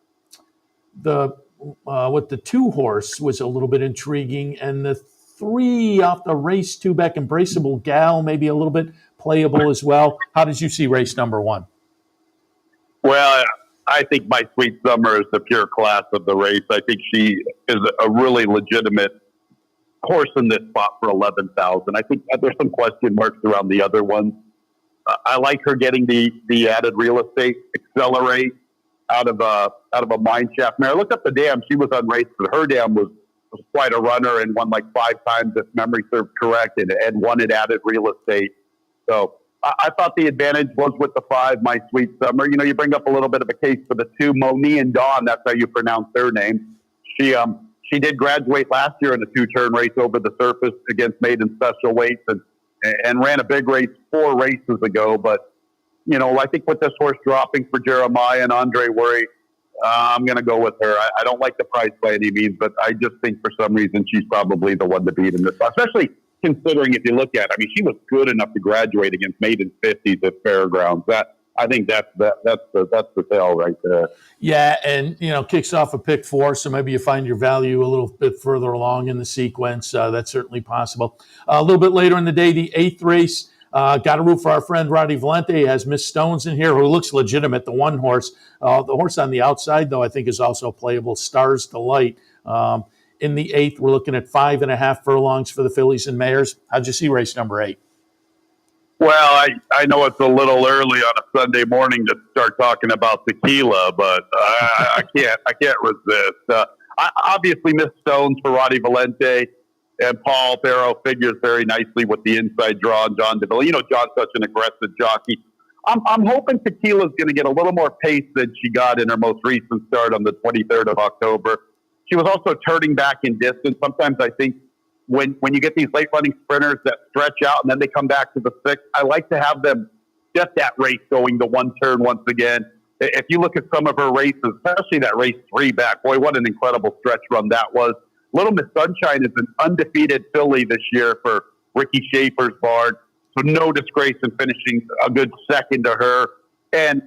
2 horse was a little bit intriguing, and the 3 off the race 2 back, Embraceable Gal, maybe a little bit playable as well. How did you see race number 1? Well, I think My Sweet Summer is the pure class of the race. I think she is a really legitimate horse in this spot for 11,000. I think there's some question marks around the other ones. I like her getting the added real estate, Accelerate out of a mine shaft mare. Look up the dam. She was unraced, but her dam was quite a runner and won like 5 times, if memory serves correct, and won it added real estate. So I thought the advantage was with the 5, My Sweet Summer. You bring up a little bit of a case for the 2, Moni and Dawn. That's how you pronounce their name. She did graduate last year in a 2-turn race over the surface against maiden special weights and ran a big race 4 races ago. But, I think with this horse dropping for Jeremiah and Andre Worry, I'm going to go with her. I don't like the price by any means, but I just think for some reason she's probably the one to beat in this, especially considering if you look at it. I mean, she was good enough to graduate against maiden 50s at Fairgrounds. I think that's the tell right there. Yeah, and kicks off a pick 4, so maybe you find your value a little bit further along in the sequence. That's certainly possible. A little bit later in the day, the 8th race, Got to root for our friend Roddy Valente. He has Miss Stones in here, who looks legitimate, the one horse. The horse on the outside, though, I think is also playable, Stars Delight. In the 8th, we're looking at 5.5 furlongs for the fillies and mares. How'd you see race number 8? Well, I know it's a little early on a Sunday morning to start talking about tequila, but I can't resist. Obviously, Miss Stones for Roddy Valente and Paul Barrow figures very nicely with the inside draw on John DeVille. You know, John's such an aggressive jockey. I'm hoping Tequila's going to get a little more pace than she got in her most recent start on the 23rd of October. She was also turning back in distance. Sometimes I think when you get these late running sprinters that stretch out and then they come back to the 6th, I like to have them get that race going to one turn once again. If you look at some of her races, especially that race 3 back, boy, what an incredible stretch run that was. Little Miss Sunshine is an undefeated filly this year for Ricky Schaefer's barn. So no disgrace in finishing a good second to her. And,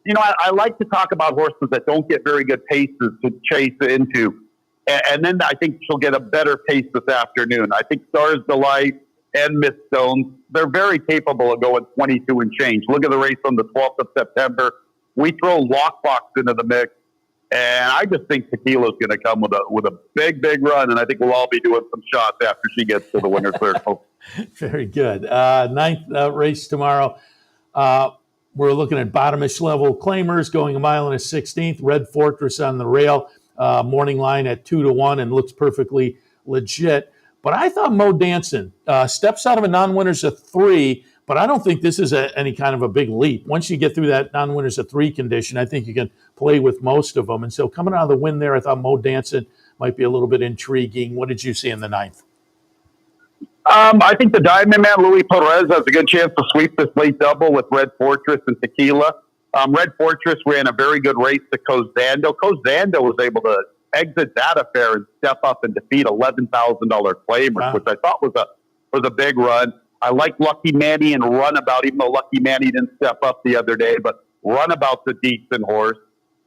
you know, I like to talk about horses that don't get very good paces to chase into. And then I think she'll get a better pace this afternoon. I think Stars Delight and Miss Stones, they're very capable of going 22 and change. Look at the race on the 12th of September. We throw Lockbox into the mix, and I just think Tequila's going to come with a big run, and I think we'll all be doing some shots after she gets to the winner's circle. Very good. 9th race tomorrow. We're looking at bottomish level claimers going 1 mile and a 16th. Red Fortress on the rail. Morning line at 2-1 and looks perfectly legit. But I thought Mo Danson steps out of a non-winners of 3, but I don't think this is any kind of a big leap. Once you get through that non-winners of 3 condition, I think you can play with most of them. And so coming out of the win there, I thought Mo Danson might be a little bit intriguing. What did you see in the 9th? I think the Diamond Man, Louis Perez, has a good chance to sweep this late double with Red Fortress and Tequila. Red Fortress ran a very good race to Cozando. Cozando was able to exit that affair and step up and defeat $11,000 claimers, wow, which I thought was a big run. I like Lucky Manny and Runabout, even though Lucky Manny didn't step up the other day, but Runabout's a decent horse.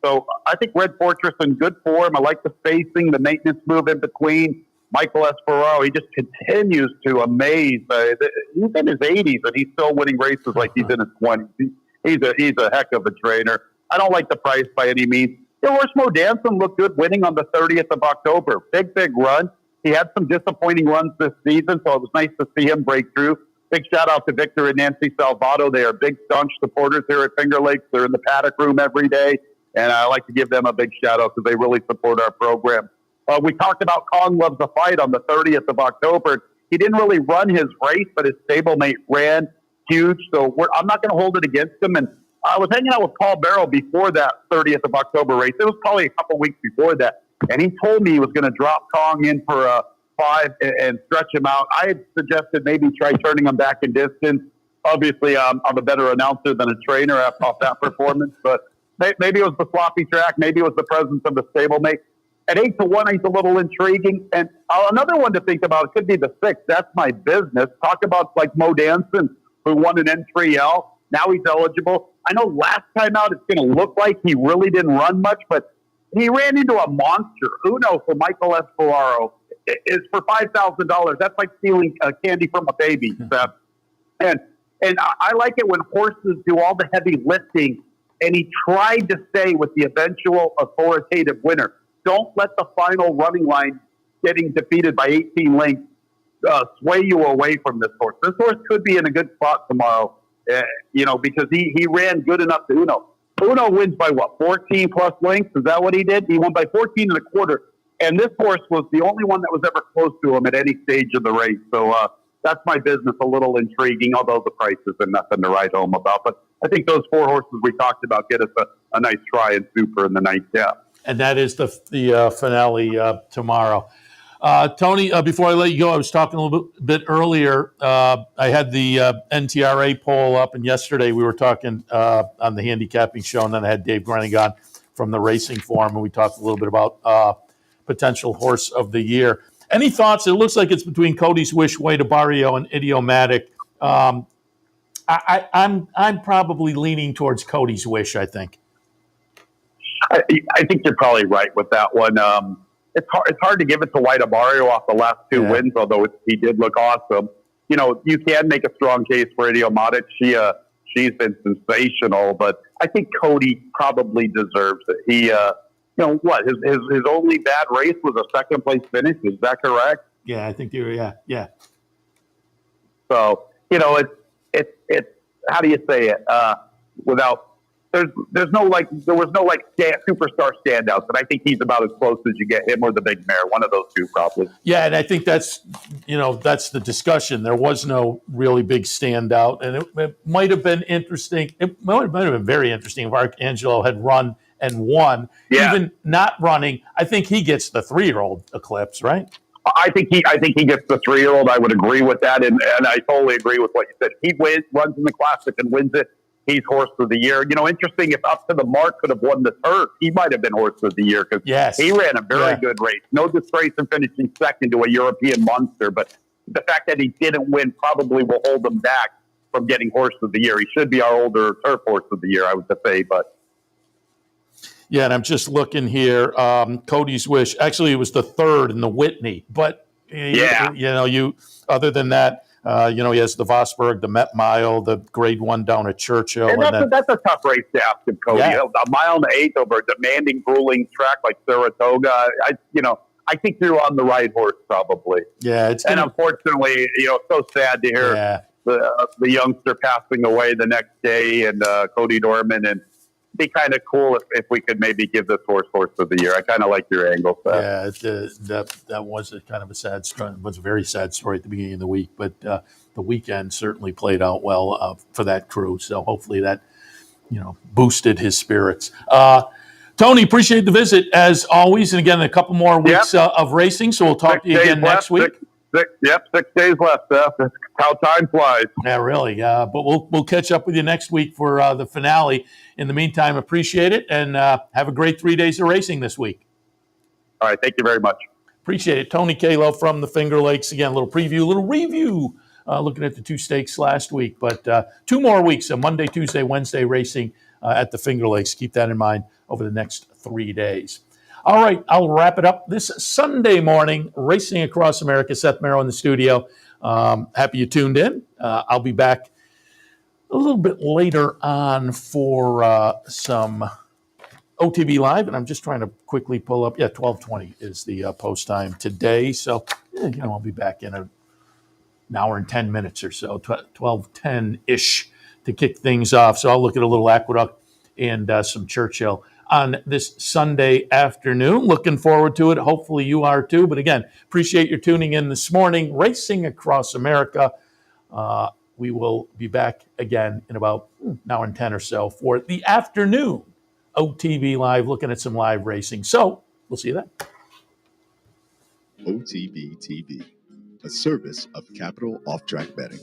So I think Red Fortress in good form. I like the spacing, the maintenance move in between. Michael Esperaro, he just continues to amaze. He's in his 80s and he's still winning races like he's in his 20s. He's a heck of a trainer. I don't like the price by any means. Horse Mo Danson looked good winning on the 30th of October. Big run. He had some disappointing runs this season, so it was nice to see him break through. Big shout out to Victor and Nancy Salvato. They are big, staunch supporters here at Finger Lakes. They're in the paddock room every day, and I like to give them a big shout out because they really support our program. We talked about Kong Loves a Fight on the 30th of October. He didn't really run his race, but his stablemate ran huge, so I'm not going to hold it against him. And I was hanging out with Paul Barrow before that 30th of October race. It was probably a couple weeks before that, and he told me he was going to drop Kong in for a 5 and stretch him out. I had suggested maybe try turning him back in distance. Obviously, I'm a better announcer than a trainer off that performance, but maybe it was the sloppy track. Maybe it was the presence of the stablemate. At 8-1, he's a little intriguing. And another one to think about could be the 6th. That's My Business. Talk about like Mo Danson, who won an N3L. Now he's eligible. I know last time out it's going to look like he really didn't run much, but he ran into a monster. Uno for Michael Esperaro is for $5,000. That's like stealing candy from a baby, Seth. And I like it when horses do all the heavy lifting, and he tried to stay with the eventual authoritative winner. Don't let the final running line getting defeated by 18 lengths sway you away from this horse. This horse could be in a good spot tomorrow, because he ran good enough to Uno. Uno wins by 14 plus lengths? Is that what he did? He won by 14 1/4. And this horse was the only one that was ever close to him at any stage of the race. So that's My Business, a little intriguing, although the price isn't nothing to write home about. But I think those 4 horses we talked about get us a nice try and super in the 9th gap. And that is the finale tomorrow. Tony, before I let you go, I was talking a little bit earlier. I had the NTRA poll up, and yesterday we were talking on the handicapping show, and then I had Dave Grenigan from the Racing Forum, and we talked a little bit about potential horse of the year. Any thoughts? It looks like it's between Cody's Wish, Way to Barrio, and Idiomatic. I'm probably leaning towards Cody's Wish, I think. I think you're probably right with that one. It's hard to give it to White Mario off the last 2 wins, although he did look awesome. you can make a strong case for Idiomatic. She's been sensational, but I think Cody probably deserves it. He, his only bad race was a second place finish. Is that correct? Yeah, I think yeah. So, it's how do you say it? Without, there was no superstar standouts, and I think he's about as close as you get, him or the big mare, one of those two probably. Yeah, and I think that's the discussion. There was no really big standout, and it might have been interesting. It might have been very interesting if Arcangelo had run and won. Yeah. Even not running, I think he gets the 3-year-old Eclipse, right? I think he gets the 3-year-old. I would agree with that, and I totally agree with what you said. He runs in the Classic and wins it. He's horse of the year. Interesting, if Up to the Mark could have won the turf, he might have been horse of the year because he ran a very good race. No disgrace in finishing second to a European monster, but the fact that he didn't win probably will hold him back from getting horse of the year. He should be our older turf horse of the year, I would say, but. Yeah, and I'm just looking here. Cody's Wish. Actually, it was the third in the Whitney, but other than that, he has the Vosburg, the Met Mile, the Grade 1 down at Churchill. And that's a tough race to ask him, Cody. Yeah. A mile and 1/8 over a demanding, grueling track like Saratoga. I think you're on the right horse probably. Yeah, unfortunately, so sad to hear the youngster passing away the next day, and Cody Dorman. And be kind of cool if we could maybe give this horse of the year. I kind of like your angle, Seth. Yeah, that was a kind of a sad story. It was a very sad story at the beginning of the week, but the weekend certainly played out well for that crew. So hopefully that boosted his spirits. Tony, appreciate the visit as always, and again a couple more weeks of racing. So we'll talk to you again next week. 6 days left, Seth. That's how time flies. Yeah, really. But we'll catch up with you next week for the finale. In the meantime, appreciate it, and have a great 3 days of racing this week. All right, thank you very much. Appreciate it. Tony Calo from the Finger Lakes. Again, a little preview, a little review, looking at the 2 stakes last week. But 2 more weeks of Monday, Tuesday, Wednesday racing at the Finger Lakes. Keep that in mind over the next 3 days. All right, I'll wrap it up this Sunday morning, Racing Across America. Seth Merrow in the studio. Happy you tuned in. I'll be back a little bit later on for some OTB Live, and I'm just trying to quickly pull up. 12:20 is the post time today, so I'll be back in an hour and 10 minutes or so, 12:10-ish to kick things off. So I'll look at a little Aqueduct and some Churchill on this Sunday afternoon. Looking forward to it. Hopefully you are too. But again, appreciate your tuning in this morning. Racing Across America. We will be back again in about an hour and 10 or so for the afternoon OTB Live, looking at some live racing. So we'll see you then. OTB TV, a service of Capital Off Track Betting.